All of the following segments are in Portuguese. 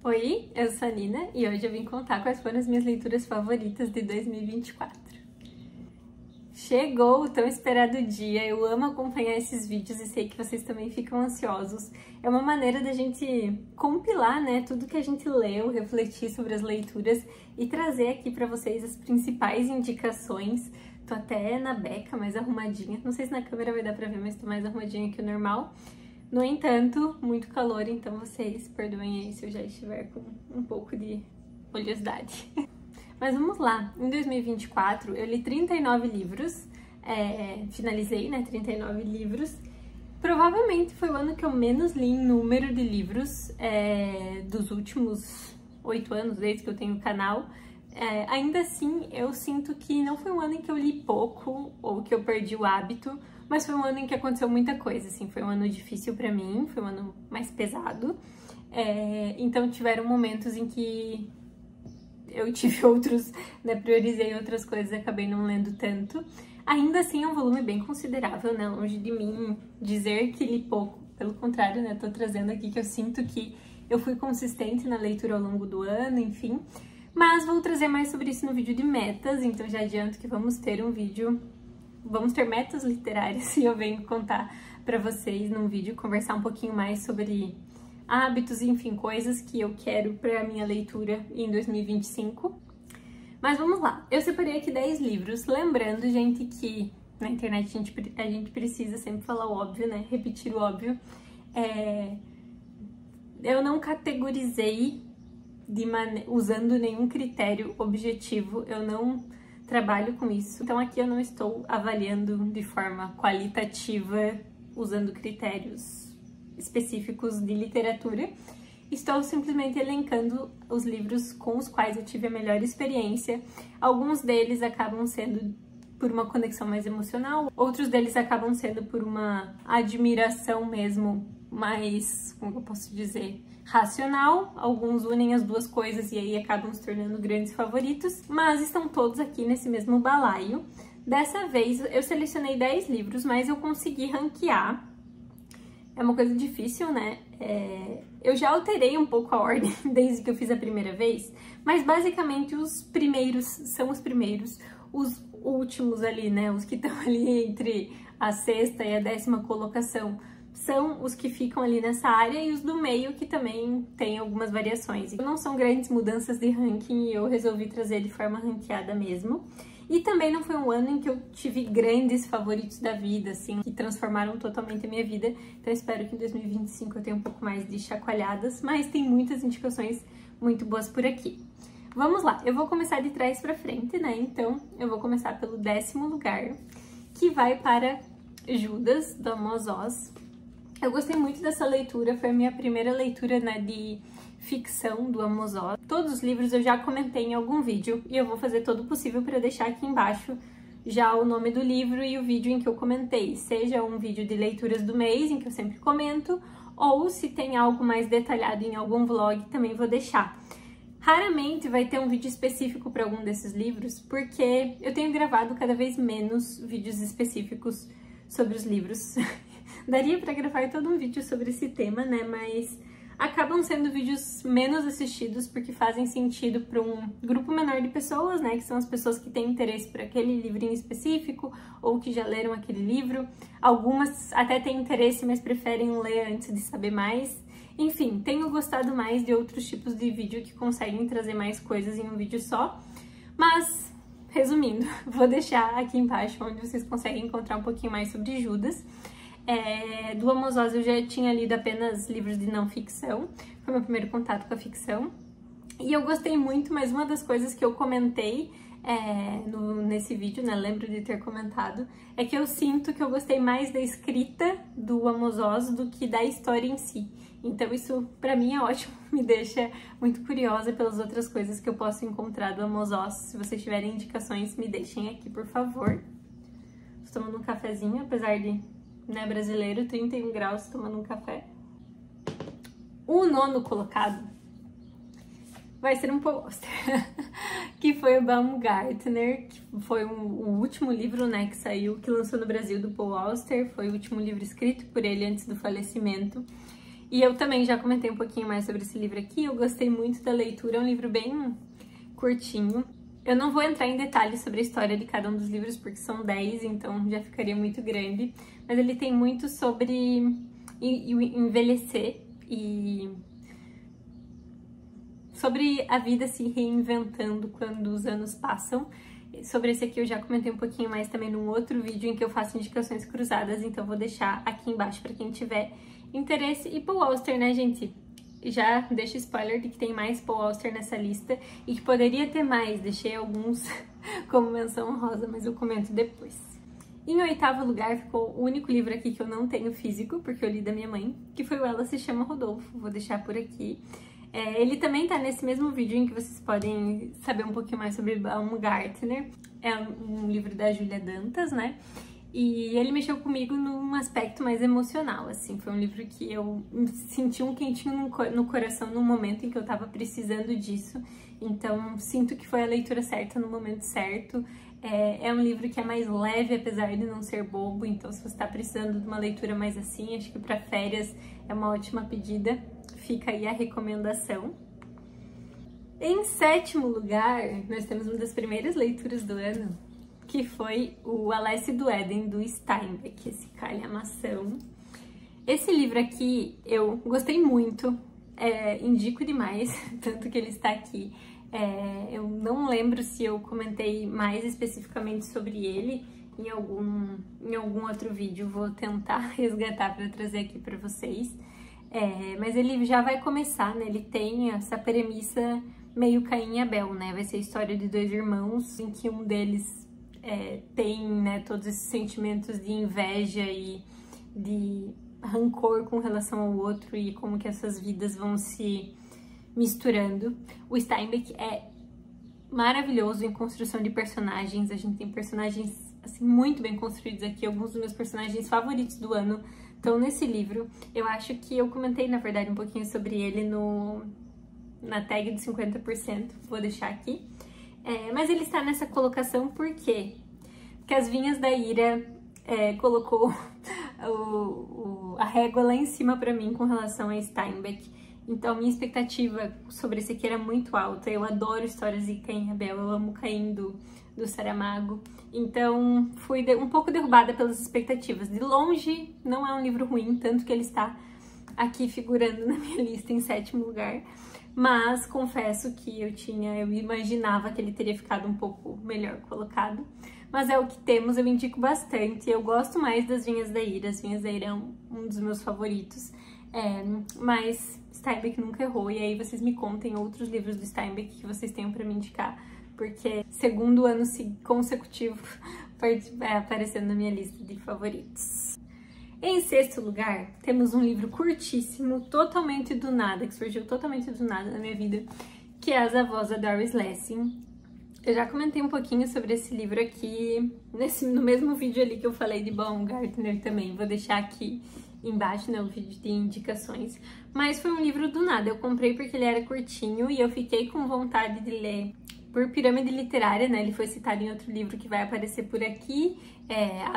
Oi, eu sou a Nina e hoje eu vim contar quais foram as minhas leituras favoritas de 2024. Chegou o tão esperado dia, eu amo acompanhar esses vídeos e sei que vocês também ficam ansiosos. É uma maneira da gente compilar, né, tudo que a gente leu, refletir sobre as leituras e trazer aqui pra vocês as principais indicações. Tô até na beca, mais arrumadinha. Não sei se na câmera vai dar pra ver, mas tô mais arrumadinha que o normal. No entanto, muito calor, então vocês perdoem aí se eu já estiver com um pouco de oleosidade. Mas vamos lá, em 2024 eu li 39 livros, finalizei, né, 39 livros. Provavelmente foi o ano que eu menos li em número de livros dos últimos 8 anos, desde que eu tenho o canal. Ainda assim, eu sinto que não foi um ano em que eu li pouco ou que eu perdi o hábito, mas foi um ano em que aconteceu muita coisa, assim, foi um ano difícil pra mim, foi um ano mais pesado. Então tiveram momentos em que eu tive outros, né, priorizei outras coisas e acabei não lendo tanto. Ainda assim é um volume bem considerável, né, longe de mim dizer que li pouco, pelo contrário, né, tô trazendo aqui que eu sinto que eu fui consistente na leitura ao longo do ano, enfim. Mas vou trazer mais sobre isso no vídeo de metas, então já adianto que vamos ter metas literárias e eu venho contar pra vocês num vídeo, conversar um pouquinho mais sobre hábitos, enfim, coisas que eu quero pra minha leitura em 2025. Mas vamos lá, eu separei aqui 10 livros, lembrando, gente, que na internet a gente precisa sempre falar o óbvio, né, repetir o óbvio. Eu não categorizei usando nenhum critério objetivo, eu não trabalho com isso. Então aqui eu não estou avaliando de forma qualitativa, usando critérios específicos de literatura. Estou simplesmente elencando os livros com os quais eu tive a melhor experiência. Alguns deles acabam sendo por uma conexão mais emocional, outros deles acabam sendo por uma admiração mesmo mais, como eu posso dizer, racional. Alguns unem as duas coisas e aí acabam se tornando grandes favoritos, mas estão todos aqui nesse mesmo balaio. Dessa vez eu selecionei 10 livros, mas eu consegui ranquear. É uma coisa difícil, né? Eu já alterei um pouco a ordem desde que eu fiz a primeira vez, mas basicamente os primeiros são os primeiros, os últimos ali, né? Os que estão ali entre a 6ª e a 10ª colocação são os que ficam ali nessa área e os do meio que também tem algumas variações. Não são grandes mudanças de ranking e eu resolvi trazer de forma ranqueada mesmo. E também não foi um ano em que eu tive grandes favoritos da vida, assim, que transformaram totalmente a minha vida. Então eu espero que em 2025 eu tenha um pouco mais de chacoalhadas, mas tem muitas indicações muito boas por aqui. Vamos lá, eu vou começar de trás pra frente, né? Então eu vou começar pelo 10º lugar, que vai para Judas, do Amos Oz. Eu gostei muito dessa leitura, foi a minha primeira leitura, né, de ficção do Amos Oz. Todos os livros eu já comentei em algum vídeo e eu vou fazer todo o possível para deixar aqui embaixo já o nome do livro e o vídeo em que eu comentei, seja um vídeo de leituras do mês, em que eu sempre comento, ou se tem algo mais detalhado em algum vlog, também vou deixar. Raramente vai ter um vídeo específico para algum desses livros, porque eu tenho gravado cada vez menos vídeos específicos sobre os livros. Daria para gravar todo um vídeo sobre esse tema, né, mas acabam sendo vídeos menos assistidos porque fazem sentido para um grupo menor de pessoas, né, que são as pessoas que têm interesse por aquele livrinho específico ou que já leram aquele livro. Algumas até têm interesse, mas preferem ler antes de saber mais. Enfim, tenho gostado mais de outros tipos de vídeo que conseguem trazer mais coisas em um vídeo só, mas resumindo, vou deixar aqui embaixo onde vocês conseguem encontrar um pouquinho mais sobre Judas. Do Amos Oz eu já tinha lido apenas livros de não ficção, foi meu primeiro contato com a ficção, e eu gostei muito, mas uma das coisas que eu comentei nesse vídeo, né, lembro de ter comentado, é que eu sinto que eu gostei mais da escrita do Amos Oz do que da história em si. Então isso pra mim é ótimo, me deixa muito curiosa pelas outras coisas que eu posso encontrar do Amos Oz. Se vocês tiverem indicações, me deixem aqui, por favor. Estou tomando um cafezinho, apesar de, né, brasileiro, 31 graus, tomando um café. O 9º colocado vai ser um pôster, que foi o Baumgartner, que foi o último livro, né, que saiu, que lançou no Brasil, do Paul Auster, foi o último livro escrito por ele antes do falecimento. E eu também já comentei um pouquinho mais sobre esse livro aqui, eu gostei muito da leitura, é um livro bem curtinho. Eu não vou entrar em detalhes sobre a história de cada um dos livros, porque são 10, então já ficaria muito grande. Mas ele tem muito sobre envelhecer e sobre a vida se reinventando quando os anos passam. Sobre esse aqui eu já comentei um pouquinho mais também num outro vídeo em que eu faço indicações cruzadas, então vou deixar aqui embaixo para quem tiver interesse. E Paul Auster, né, gente? Já deixo spoiler de que tem mais Paul Auster nessa lista e que poderia ter mais, deixei alguns como menção honrosa, mas eu comento depois. Em 8º lugar ficou o único livro aqui que eu não tenho físico, porque eu li da minha mãe, que foi o Ela Se Chama Rodolfo, vou deixar por aqui. Ele também tá nesse mesmo vídeo em que vocês podem saber um pouquinho mais sobre Baumgartner. É um livro da Júlia Dantas, né? E ele mexeu comigo num aspecto mais emocional, assim. Foi um livro que eu senti um quentinho no coração no momento em que eu tava precisando disso. Então, sinto que foi a leitura certa no momento certo. É um livro que é mais leve, apesar de não ser bobo. Então, se você tá precisando de uma leitura mais assim, acho que para férias é uma ótima pedida. Fica aí a recomendação. Em 7º lugar, nós temos uma das primeiras leituras do ano, que foi o Alesse do Éden, do Steinbeck, esse calhamação. Esse livro aqui eu gostei muito, indico demais, tanto que ele está aqui. Eu não lembro se eu comentei mais especificamente sobre ele em algum outro vídeo, vou tentar resgatar para trazer aqui para vocês. Mas ele já vai começar, né? Ele tem essa premissa meio Caim e Abel, né? Vai ser a história de 2 irmãos, em que um deles tem, né, todos esses sentimentos de inveja e de rancor com relação ao outro e como que essas vidas vão se misturando. O Steinbeck é maravilhoso em construção de personagens, a gente tem personagens assim, muito bem construídos aqui, alguns dos meus personagens favoritos do ano estão nesse livro. Eu acho que eu comentei, na verdade, um pouquinho sobre ele na tag de 50%, vou deixar aqui. Mas ele está nessa colocação por quê? Porque As Vinhas da Ira colocou a régua lá em cima pra mim com relação a Steinbeck. Então, minha expectativa sobre esse aqui era muito alta. Eu adoro histórias de Caim e Abel, eu amo Caim do Saramago. Então, fui um pouco derrubada pelas expectativas. De longe, não é um livro ruim, tanto que ele está aqui figurando na minha lista em 7º lugar. Mas confesso que eu imaginava que ele teria ficado um pouco melhor colocado. Mas é o que temos, eu indico bastante. Eu gosto mais das Vinhas da Ira. As Vinhas da Ira é um dos meus favoritos. Mas Steinbeck nunca errou. E aí vocês me contem outros livros do Steinbeck que vocês tenham pra me indicar. Porque segundo ano consecutivo vai aparecendo na minha lista de favoritos. Em 6º lugar, temos um livro curtíssimo, totalmente do nada, que surgiu totalmente do nada na minha vida, que é As Avós, da Doris Lessing. Eu já comentei um pouquinho sobre esse livro aqui, no mesmo vídeo ali que eu falei de Baumgartner também, vou deixar aqui embaixo, né, o vídeo de indicações. Mas foi um livro do nada, eu comprei porque ele era curtinho e eu fiquei com vontade de ler por pirâmide literária, né? Ele foi citado em outro livro que vai aparecer por aqui,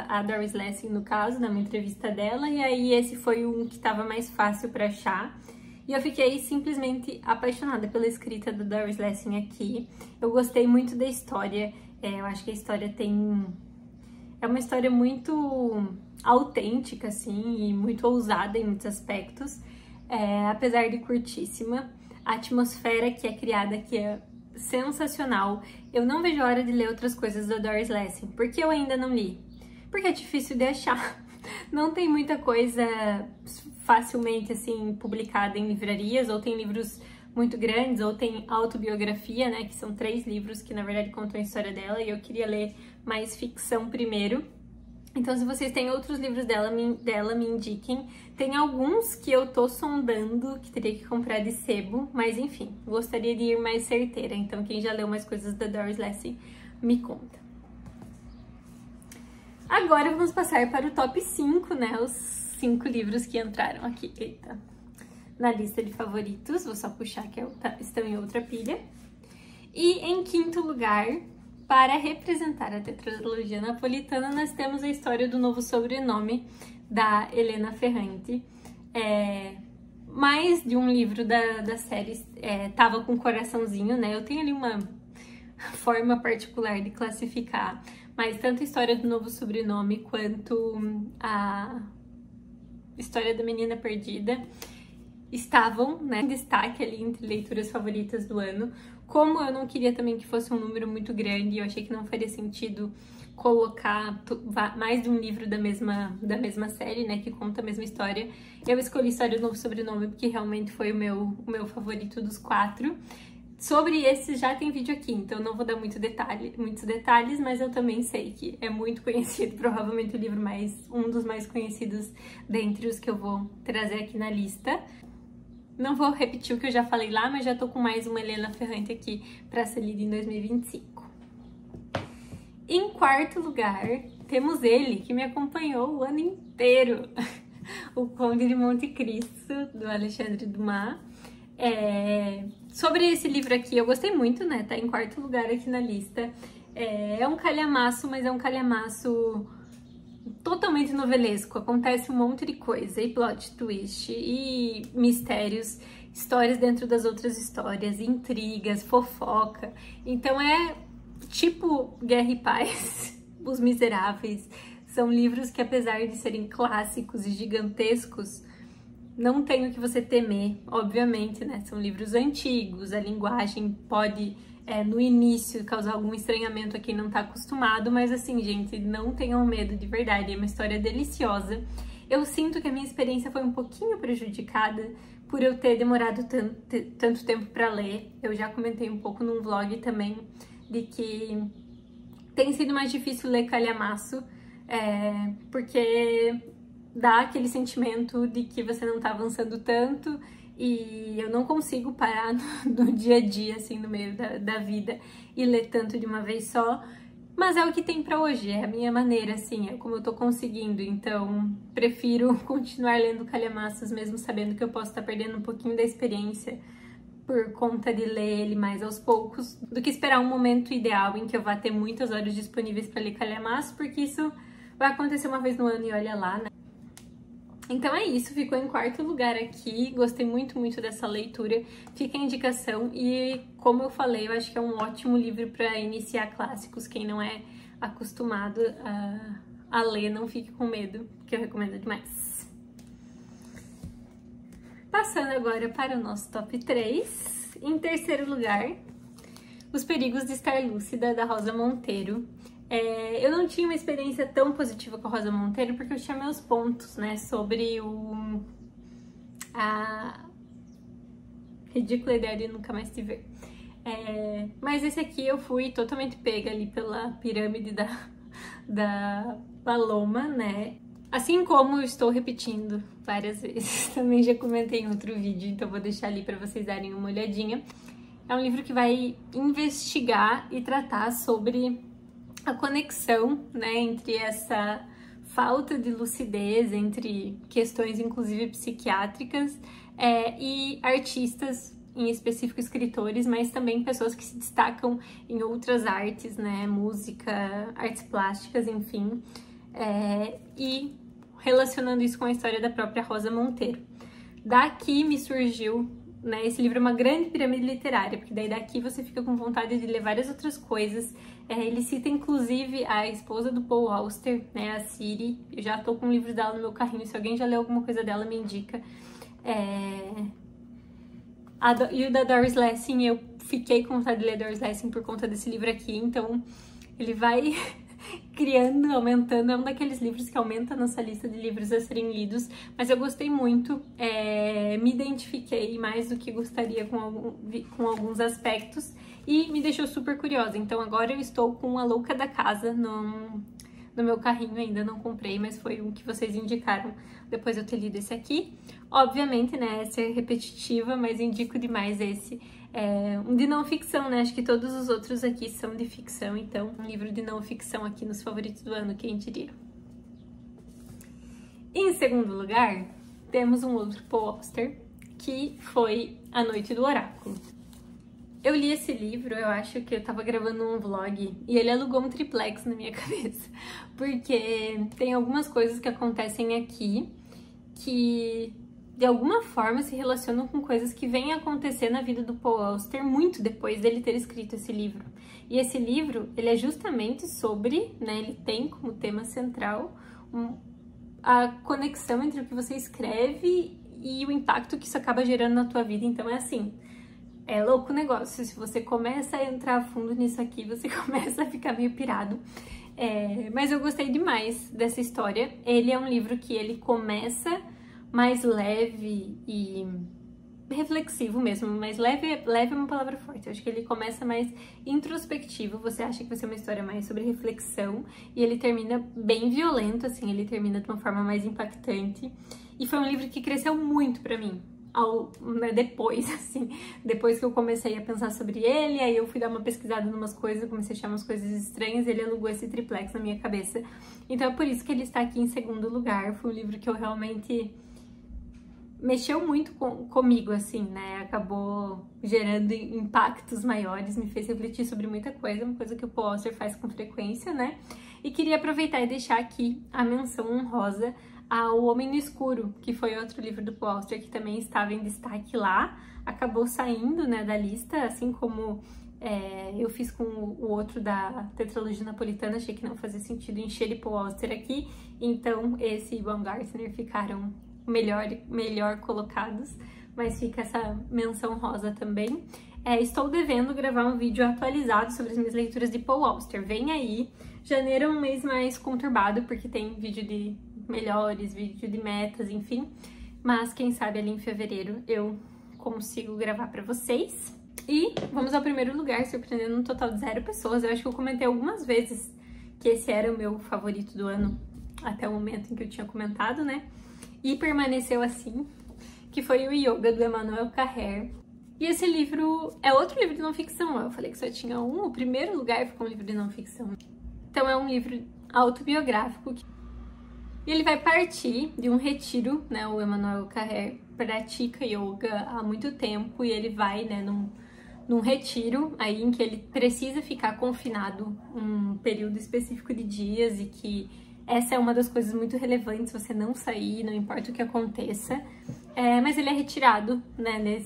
a Doris Lessing, no caso, numa entrevista dela, e aí esse foi um que estava mais fácil para achar. E eu fiquei simplesmente apaixonada pela escrita da Doris Lessing aqui. Eu gostei muito da história, eu acho que a história é uma história muito autêntica, assim, e muito ousada em muitos aspectos, apesar de curtíssima. A atmosfera que é criada aqui é sensacional. Eu não vejo a hora de ler outras coisas da Doris Lessing. Por que eu ainda não li? Porque é difícil de achar. Não tem muita coisa facilmente, assim, publicada em livrarias, ou tem livros muito grandes, ou tem autobiografia, né, que são 3 livros que, na verdade, contam a história dela, e eu queria ler mais ficção primeiro. Então, se vocês têm outros livros dela, me indiquem. Tem alguns que eu tô sondando, que teria que comprar de sebo, mas enfim, gostaria de ir mais certeira. Então, quem já leu mais coisas da Doris Lessing, me conta. Agora vamos passar para o top 5, né? Os 5 livros que entraram aqui, na lista de favoritos. Vou só puxar que estão em outra pilha. E em 5º lugar, para representar a tetralogia napolitana, nós temos a história do Novo Sobrenome, da Elena Ferrante. mais de um livro da série tava com coraçãozinho, né? Eu tenho ali uma forma particular de classificar, mas tanto a história do Novo Sobrenome quanto a história da Menina Perdida estavam, né, em destaque ali entre leituras favoritas do ano. Como eu não queria também que fosse um número muito grande, eu achei que não faria sentido colocar mais de um livro da mesma série, né, que conta a mesma história. Eu escolhi História do Novo Sobrenome porque realmente foi o meu favorito dos 4. Sobre esse já tem vídeo aqui, então não vou dar muitos detalhes, mas eu também sei que é muito conhecido, provavelmente o livro um dos mais conhecidos dentre os que eu vou trazer aqui na lista. Não vou repetir o que eu já falei lá, mas já tô com mais uma Helena Ferrante aqui para ser lida em 2025. Em quarto lugar, temos ele, que me acompanhou o ano inteiro, O Conde de Monte Cristo, do Alexandre Dumas. Sobre esse livro aqui, eu gostei muito, né? Tá em quarto lugar aqui na lista. É um calhamaço, mas é um calhamaço totalmente novelesco. Acontece um monte de coisa, e plot twist, e mistérios, histórias dentro das outras histórias, intrigas, fofoca. Então é tipo Guerra e Paz, Os Miseráveis. São livros que, apesar de serem clássicos e gigantescos, não tem o que você temer, obviamente, né? São livros antigos, a linguagem pode, no início, causar algum estranhamento a quem não tá acostumado, mas assim, gente, não tenham medo de verdade, é uma história deliciosa. Eu sinto que a minha experiência foi um pouquinho prejudicada por eu ter demorado tanto tempo para ler. Eu já comentei um pouco num vlog também, de que tem sido mais difícil ler calhamaço, porque dá aquele sentimento de que você não tá avançando tanto e eu não consigo parar no dia a dia, assim, no meio da vida e ler tanto de uma vez só, mas é o que tem pra hoje, é a minha maneira, assim, é como eu tô conseguindo, então prefiro continuar lendo calhamaços mesmo sabendo que eu posso estar perdendo um pouquinho da experiência por conta de ler ele mais aos poucos, do que esperar um momento ideal em que eu vá ter muitas horas disponíveis para ler calhamaço, porque isso vai acontecer uma vez no ano e olha lá, né? Então é isso, ficou em quarto lugar aqui, gostei muito, muito dessa leitura, fica a indicação e, como eu falei, eu acho que é um ótimo livro para iniciar clássicos, quem não é acostumado a ler, não fique com medo, que eu recomendo demais. Passando agora para o nosso top 3, em terceiro lugar, Os Perigos de Estar Lúcida, da Rosa Monteiro. Eu não tinha uma experiência tão positiva com a Rosa Monteiro porque eu tinha meus pontos, né, sobre a ridícula ideia de nunca mais te ver. Mas esse aqui eu fui totalmente pega ali pela pirâmide da Paloma, né? Assim como eu estou repetindo várias vezes, também já comentei em outro vídeo, então vou deixar ali para vocês darem uma olhadinha. É um livro que vai investigar e tratar sobre a conexão, né, entre essa falta de lucidez, entre questões inclusive psiquiátricas e artistas, em específico escritores, mas também pessoas que se destacam em outras artes, né, música, artes plásticas, enfim, e relacionando isso com a história da própria Rosa Monteiro. Daqui me surgiu, né, esse livro é uma grande pirâmide literária, porque daí daqui você fica com vontade de ler várias outras coisas. Ele cita inclusive a esposa do Paul Auster, né, a Ciri. Eu já tô com livros dela no meu carrinho, se alguém já leu alguma coisa dela, me indica. E o da Doris Lessing, eu fiquei com vontade de ler Doris Lessing por conta desse livro aqui, então ele vai criando, aumentando, é um daqueles livros que aumenta a nossa lista de livros a serem lidos, mas eu gostei muito, me identifiquei mais do que gostaria com alguns aspectos e me deixou super curiosa. Então agora eu estou com A Louca da Casa no meu carrinho, ainda não comprei, mas foi um que vocês indicaram depois de eu ter lido esse aqui. Obviamente, né, essa é repetitiva, mas indico demais esse. Um de não ficção, né? Acho que todos os outros aqui são de ficção, então um livro de não ficção aqui nos favoritos do ano, quem diria. Em segundo lugar, temos um outro Paul Auster, que foi A Noite do Oráculo. Eu li esse livro, eu acho que eu tava gravando um vlog e ele alugou um triplex na minha cabeça, porque tem algumas coisas que acontecem aqui que de alguma forma se relacionam com coisas que vêm acontecer na vida do Paul Auster muito depois dele ter escrito esse livro. E esse livro, ele é justamente sobre, né, ele tem como tema central a conexão entre o que você escreve e o impacto que isso acaba gerando na tua vida. Então é assim, é louco o negócio. Se você começa a entrar a fundo nisso aqui, você começa a ficar meio pirado. Mas eu gostei demais dessa história. Ele é um livro que ele começa mais leve e reflexivo mesmo, mas leve é uma palavra forte. Eu acho que ele começa mais introspectivo, você acha que vai ser uma história mais sobre reflexão, e ele termina bem violento, assim, ele termina de uma forma mais impactante. E foi um livro que cresceu muito pra mim, depois, assim, depois que eu comecei a pensar sobre ele, aí eu fui dar uma pesquisada em umas coisas, comecei a achar umas coisas estranhas, e ele alugou esse triplex na minha cabeça. Então é por isso que ele está aqui em segundo lugar. Foi um livro que eu realmente mexeu muito comigo, assim, né? Acabou gerando impactos maiores, me fez refletir sobre muita coisa, uma coisa que o Paul Auster faz com frequência, né? E queria aproveitar e deixar aqui a menção honrosa ao Homem no Escuro, que foi outro livro do Paul Auster que também estava em destaque lá, acabou saindo, né, da lista, assim como eu fiz com o outro da tetralogia napolitana, achei que não fazia sentido encher de Paul Auster aqui, então esse e Baumgartner ficaram melhor colocados, mas fica essa menção rosa também. Estou devendo gravar um vídeo atualizado sobre as minhas leituras de Paul Auster. Vem aí, janeiro é um mês mais conturbado, porque tem vídeo de melhores, vídeo de metas, enfim, mas quem sabe ali em fevereiro eu consigo gravar pra vocês. E vamos ao primeiro lugar, surpreendendo um total de 0 pessoas. Eu acho que eu comentei algumas vezes que esse era o meu favorito do ano, até o momento em que eu tinha comentado, né? E permaneceu assim, que foi o Yoga, do Emmanuel Carrère. E esse livro é outro livro de não ficção. Eu falei que só tinha um, o primeiro lugar ficou um livro de não ficção. Então é um livro autobiográfico. E ele vai partir de um retiro, né? O Emmanuel Carrère pratica yoga há muito tempo e ele vai, né, num retiro aí em que ele precisa ficar confinado um período específico de dias, e que essa é uma das coisas muito relevantes, você não sair, não importa o que aconteça. Mas ele é retirado, né,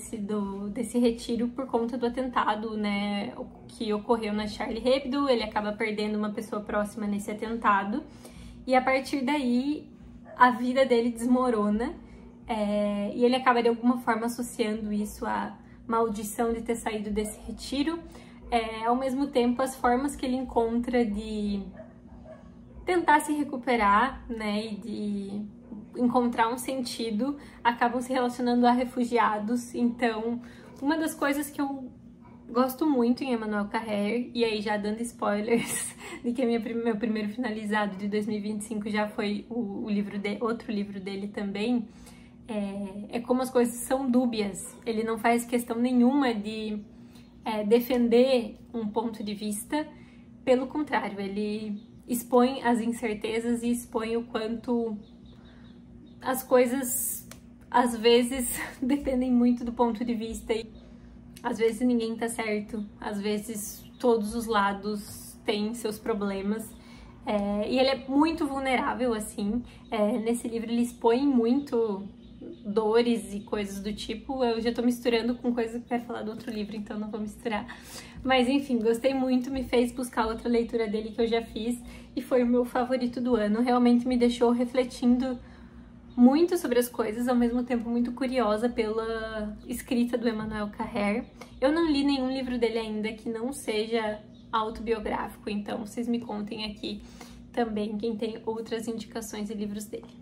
desse retiro por conta do atentado, né, que ocorreu na Charlie Hebdo. Ele acaba perdendo uma pessoa próxima nesse atentado. E a partir daí, a vida dele desmorona. E ele acaba de alguma forma associando isso à maldição de ter saído desse retiro. Ao mesmo tempo, as formas que ele encontra de tentar se recuperar, né, e de encontrar um sentido, acabam se relacionando a refugiados. Então, uma das coisas que eu gosto muito em Emmanuel Carrère, e aí já dando spoilers de que meu primeiro finalizado de 2025 já foi outro livro dele também, como as coisas são dúbias. Ele não faz questão nenhuma de defender um ponto de vista, pelo contrário, ele expõe as incertezas e expõe o quanto as coisas, às vezes, dependem muito do ponto de vista. E às vezes ninguém tá certo, às vezes todos os lados têm seus problemas. E ele é muito vulnerável, assim. Nesse livro ele expõe muito dores e coisas do tipo. Eu já tô misturando com coisas que eu quero falar do outro livro, então não vou misturar. Mas enfim, gostei muito, me fez buscar outra leitura dele que eu já fiz e foi o meu favorito do ano. Realmente me deixou refletindo muito sobre as coisas, ao mesmo tempo muito curiosa pela escrita do Emmanuel Carrère. Eu não li nenhum livro dele ainda que não seja autobiográfico, então vocês me contem aqui também quem tem outras indicações de livros dele.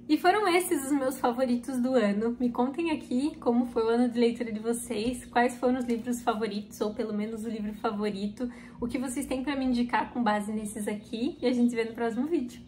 E foram esses os meus favoritos do ano. Me contem aqui como foi o ano de leitura de vocês, quais foram os livros favoritos, ou pelo menos o livro favorito, o que vocês têm para me indicar com base nesses aqui, e a gente se vê no próximo vídeo.